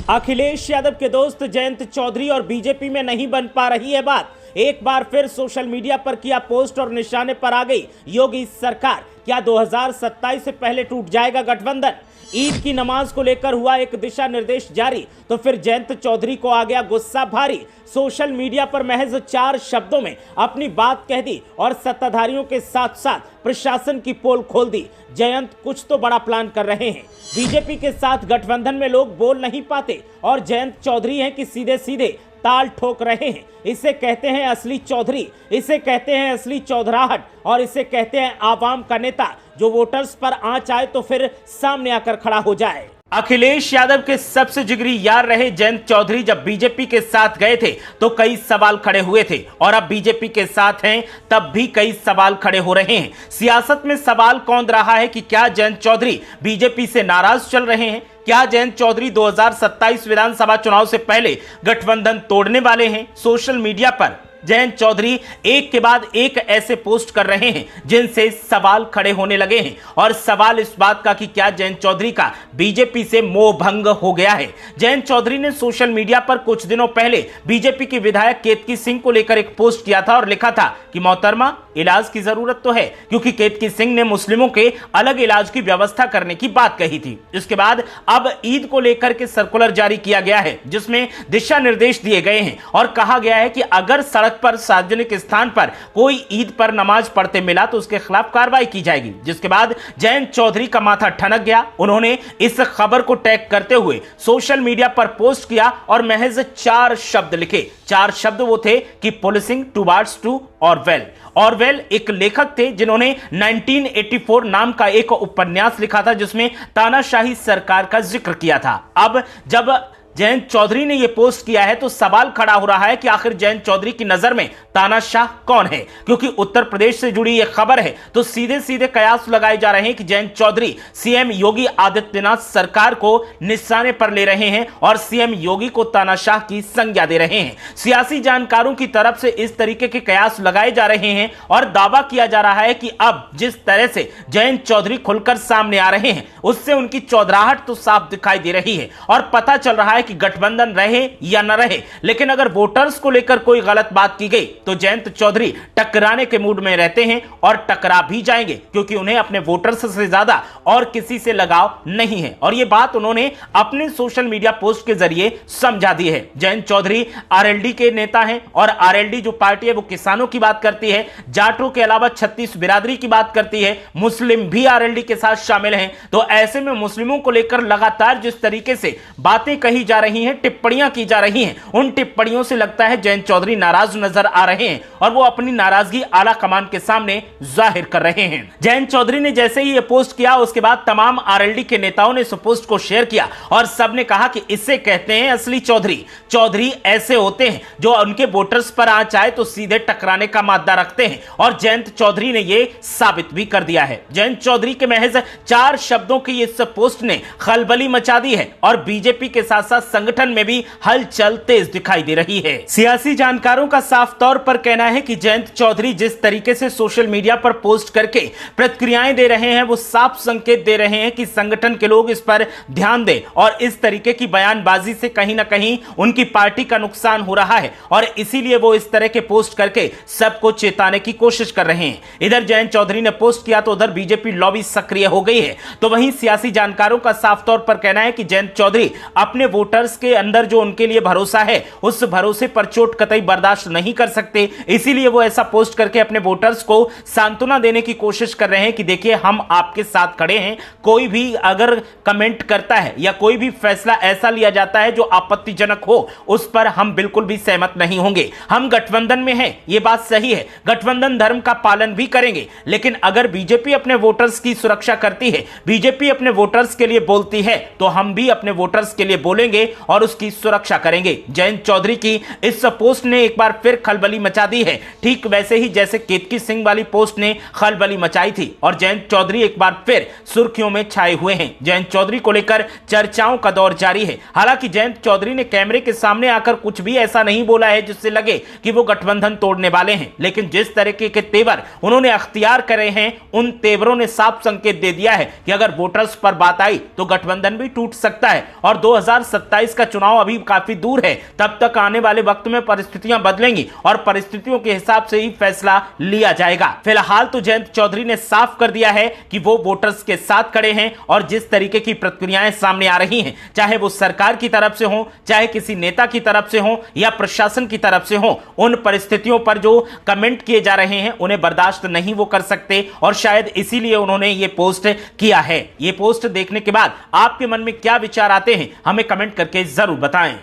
अखिलेश यादव के दोस्त जयंत चौधरी और बीजेपी में नहीं बन पा रही है बात। एक बार फिर सोशल मीडिया पर किया पोस्ट और निशाने पर आ गई योगी सरकार। क्या 2027 से पहले टूट जाएगा गठबंधन? ईद की नमाज को लेकर हुआ एक दिशा निर्देश जारी, तो फिर जयंत चौधरी को आ गया गुस्सा भारी। सोशल मीडिया पर महज 4 शब्दों में अपनी बात कह दी और सत्ताधारियों के साथ साथ प्रशासन की पोल खोल दी। जयंत कुछ तो बड़ा प्लान कर रहे हैं। बीजेपी के साथ गठबंधन में लोग बोल नहीं पाते और जयंत चौधरी हैं कि सीधे सीधे ताल ठोक रहे हैं। इसे कहते हैं असली चौधरी, इसे कहते हैं असली चौधराहट और इसे कहते हैं आवाम का नेता जो वोटर्स पर आंच आए तो फिर सामने आकर खड़ा हो जाए। अखिलेश यादव के सबसे जिगरी यार रहे जयंत चौधरी जब बीजेपी के साथ गए थे तो कई सवाल खड़े हुए थे और अब बीजेपी के साथ हैं तब भी कई सवाल खड़े हो रहे हैं। सियासत में सवाल कौंध रहा है कि क्या जयंत चौधरी बीजेपी से नाराज चल रहे हैं? क्या जयंत चौधरी 2027 विधानसभा चुनाव से पहले गठबंधन तोड़ने वाले हैं? सोशल मीडिया पर जयंत चौधरी एक के बाद एक ऐसे पोस्ट कर रहे हैं जिनसे सवाल खड़े होने लगे हैं और सवाल इस बात का कि क्या जयंत चौधरी का बीजेपी से मोह भंग हो गया है। जयंत चौधरी ने सोशल मीडिया पर कुछ दिनों पहले बीजेपी के विधायक केतकी सिंह को लेकर एक पोस्ट किया था और लिखा था कि मोहतरमा इलाज की जरूरत तो है, क्योंकि केतकी सिंह ने मुस्लिमों के अलग इलाज की व्यवस्था करने की बात कही थी। इसके बाद अब ईद को लेकर के सर्कुलर जारी किया गया है जिसमें दिशा निर्देश दिए गए हैं और कहा गया है कि अगर सड़क पर सार्वजनिक स्थान पर कोई ईद पर नमाज पढ़ते मिला तो उसके खिलाफ कार्रवाई की जाएगी। जिसके बाद जयंत चौधरी का माथा ठनक गया। उन्होंने इस खबर को टैग करते हुए सोशल मीडिया पर पोस्ट किया और महज 4 शब्द लिखे। 4 शब्द वो थे कि policing towards to Orwell. Orwell एक लेखक थे जिन्होंने 1984 नाम का एक उपन्यास लिखा था जिसमें तानाशाही सरकार का जिक्र किया था। अब जब जयंत चौधरी ने यह पोस्ट किया है तो सवाल खड़ा हो रहा है कि आखिर जयंत चौधरी की नजर में तानाशाह कौन है, क्योंकि उत्तर प्रदेश से जुड़ी यह खबर है तो सीधे सीधे कयास लगाए जा रहे हैं कि जयंत चौधरी सीएम योगी आदित्यनाथ सरकार को निशाने पर ले रहे हैं और सीएम योगी को तानाशाह की संज्ञा दे रहे हैं। सियासी जानकारों की तरफ से इस तरीके के कयास लगाए जा रहे हैं और दावा किया जा रहा है कि अब जिस तरह से जयंत चौधरी खुलकर सामने आ रहे हैं उससे उनकी चौधराहट तो साफ दिखाई दे रही है और पता चल रहा है कि गठबंधन रहे या न रहे, लेकिन अगर वोटर्स को लेकर कोई गलत बात की गई तो जयंत चौधरी टकराने के मूड में रहते हैं और टकरा भी जाएंगे, क्योंकि उन्हें अपने वोटर्स से ज्यादा और किसी से लगाव नहीं है और यह बात उन्होंने अपने सोशल मीडिया पोस्ट के जरिए समझा दी है। जयंत चौधरी आरएलडी के नेता हैं और आरएलडी जो पार्टी है वो किसानों की बात करती है, जाटों के अलावा 36 बिरादरी की बात करती है, मुस्लिम भी आरएलडी के साथ शामिल हैं। तो ऐसे में मुस्लिमों को लेकर लगातार जिस तरीके से बातें कही जा रही हैं, टिप्पणियां की जा रही हैं, उन टिप्पणियों से लगता है जयंत चौधरी नाराज नजर आ रहे हैं और वो अपनी नाराजगी आला कमान के सामने जाहिर कर रहे हैं। जयंत चौधरी ने जैसे ही ये पोस्ट किया उसके बाद तमाम आरएलडी के नेताओं ने इस पोस्ट को शेयर किया और सबने कहा कि इसे कहते हैं असली चौधरी। चौधरी ऐसे होते हैं जो उनके वोटर्स पर आंच आए तो सीधे टकराने का मादा रखते हैं और जयंत चौधरी ने यह साबित भी कर दिया है। जयंत चौधरी के महज 4 शब्दों की इस पोस्ट ने खलबली मचा दी है और बीजेपी के साथ साथ संगठन में भी हलचल तेज दिखाई दे रही है। सियासी जानकारों का साफ तौर पर कहना है कि जयंत चौधरी जिस तरीके से सोशल मीडिया पर पोस्ट करके प्रतिक्रियाएं दे रहे हैं वो साफ संकेत दे रहे हैं कि संगठन के लोग इस पर ध्यान दें और इस तरीके की बयानबाजी से कहीं ना कहीं उनकी पार्टी का नुकसान हो रहा है और इसीलिए वो इस तरह के पोस्ट करके सबको चेताने की कोशिश कर रहे हैं। इधर जयंत चौधरी ने पोस्ट किया तो उधर बीजेपी लॉबी सक्रिय हो गई है, तो वहीं सियासी जानकारों का साफ तौर पर कहना है कि जयंत चौधरी अपने वोटर्स के अंदर जो उनके लिए भरोसा है उस भरोसे पर चोट कतई बर्दाश्त नहीं कर सकते, इसीलिए वो ऐसा पोस्ट करके अपने वोटर्स को सांत्वना देने की कोशिश कर रहे हैं कि देखिए हम आपके साथ खड़े हैं। कोई भी अगर कमेंट करता है या कोई भी फैसला ऐसा लिया जाता है जो आपत्तिजनक हो उस पर हम बिल्कुल भी सहमत नहीं होंगे। हम गठबंधन में हैं, ये बात सही है, गठबंधन धर्म का पालन भी करेंगे, लेकिन अगर बीजेपी अपने वोटर्स की सुरक्षा करती है, बीजेपी अपने वोटर्स के लिए बोलती है तो हम भी अपने वोटर्स के लिए बोलेंगे और उसकी सुरक्षा करेंगे। जयंत चौधरी की इस पोस्ट ने एक बार फिर खलबली खलबली मचा दी है, ठीक वैसे ही जैसे केतकी सिंह वाली पोस्ट ने खलबली मचाई थी। और जयंत चौधरी एक बार फिर सुर्खियों में छाए हुए हैं। जयंत चौधरी को लेकर चर्चाओं का दौर जारी है। हालांकि जयंत चौधरी ने कैमरे के सामने आकर कुछ भी ऐसा नहीं बोला है जिससे लगे कि वो गठबंधन तोड़ने वाले हैं, लेकिन जिस तरीके के तेवर उन्होंने अख्तियार करे हैं, उन तेवरों ने साफ संकेत दे दिया है कि अगर वोटर्स पर बात आई तो गठबंधन भी टूट सकता है। और 2027 का चुनाव अभी काफी दूर है, तब तक आने वाले वक्त में परिस्थितियां बदलेंगी और परिस्थितियों के हिसाब से ही फैसला लिया जाएगा। फिलहाल तो जयंत चौधरी ने साफ कर दिया है कि वो वोटर्स के साथ खड़े हैं और जिस तरीके की प्रतिक्रियाएं सामने आ रही हैं, चाहे वो सरकार की तरफ से हो, चाहे किसी नेता की तरफ से हो या प्रशासन की तरफ से हो, उन परिस्थितियों पर जो कमेंट किए जा रहे हैं उन्हें बर्दाश्त नहीं वो कर सकते और शायद इसीलिए उन्होंने ये पोस्ट किया है। ये पोस्ट देखने के बाद आपके मन में क्या विचार आते हैं, हमें कमेंट करके जरूर बताएं।